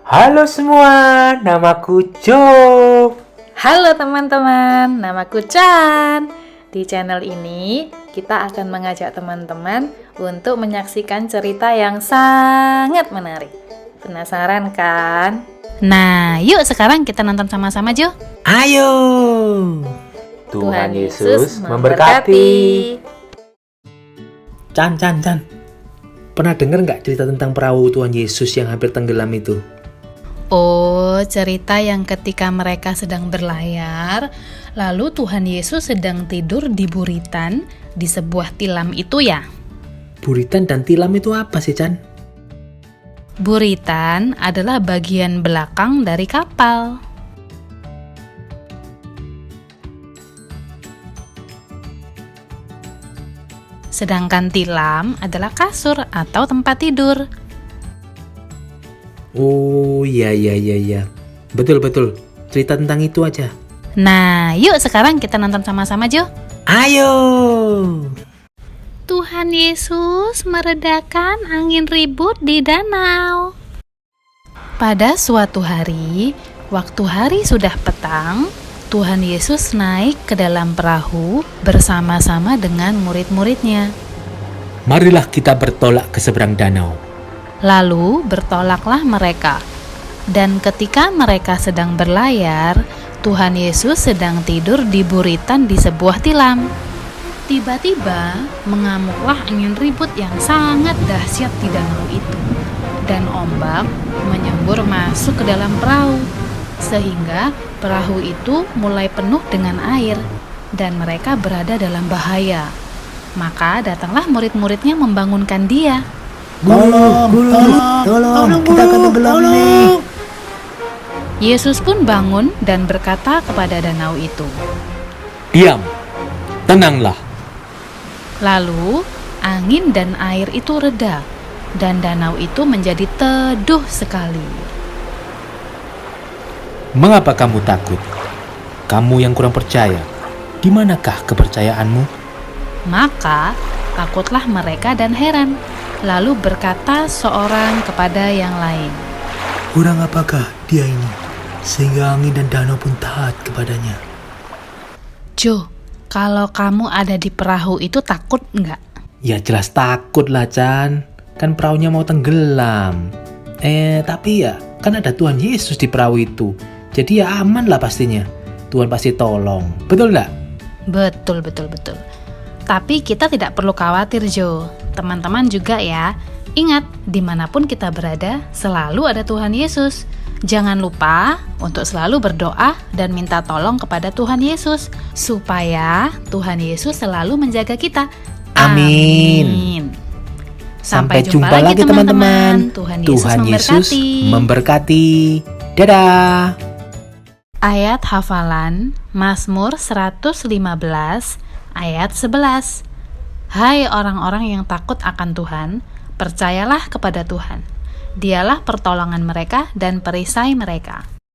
Halo semua, namaku Jo. Halo teman-teman, namaku Chan. Di channel ini, kita akan mengajak teman-teman untuk menyaksikan cerita yang sangat menarik. Penasaran kan? Nah, yuk sekarang kita nonton sama-sama, Jo. Ayo. Tuhan Yesus memberkati. Chan. Pernah dengar nggak cerita tentang perahu Tuhan Yesus yang hampir tenggelam itu? Oh, cerita yang ketika mereka sedang berlayar, lalu Tuhan Yesus sedang tidur di buritan di sebuah tilam itu ya? Buritan dan tilam itu apa sih, Chan? Buritan adalah bagian belakang dari kapal. Sedangkan tilam adalah kasur atau tempat tidur. Oh, iya. Betul. Cerita tentang itu aja. Nah, yuk sekarang kita nonton sama-sama, Jo. Ayo. Tuhan Yesus meredakan angin ribut di danau. Pada suatu hari, waktu hari sudah petang, Tuhan Yesus naik ke dalam perahu bersama-sama dengan murid-muridnya. Marilah kita bertolak ke seberang danau. Lalu bertolaklah mereka. Dan ketika mereka sedang berlayar, Tuhan Yesus sedang tidur di buritan di sebuah tilam. Tiba-tiba mengamuklah angin ribut yang sangat dahsyat di danau itu. Dan ombak menyembur masuk ke dalam perahu, sehingga perahu itu mulai penuh dengan air dan mereka berada dalam bahaya. Maka datanglah murid-muridnya membangunkan dia. Tolong, kita akan tenggelam nih. Yesus pun bangun dan berkata kepada danau itu. Diam, tenanglah. Lalu angin dan air itu reda dan danau itu menjadi teduh sekali. Mengapa kamu takut? Kamu yang kurang percaya. Di manakah kepercayaanmu? Maka takutlah mereka dan heran. Lalu berkata seorang kepada yang lain. Kurang apakah dia ini, sehingga angin dan danau pun taat kepadanya? Jo, kalau kamu ada di perahu itu takut nggak? Ya jelas takut lah, Chan. Kan perahunya mau tenggelam. Tapi ya kan ada Tuhan Yesus di perahu itu. Jadi ya aman lah pastinya. Tuhan pasti tolong. Betul nggak? Betul. Tapi kita tidak perlu khawatir, Jo. Teman-teman juga ya. Ingat, dimanapun kita berada, selalu ada Tuhan Yesus. Jangan lupa untuk selalu berdoa dan minta tolong kepada Tuhan Yesus, supaya Tuhan Yesus selalu menjaga kita. Amin. Sampai jumpa lagi teman-teman. Tuhan Yesus memberkati. Dadah. Ayat hafalan Mazmur 115 ayat 11. Hai orang-orang yang takut akan Tuhan, percayalah kepada Tuhan. Dialah pertolongan mereka dan perisai mereka.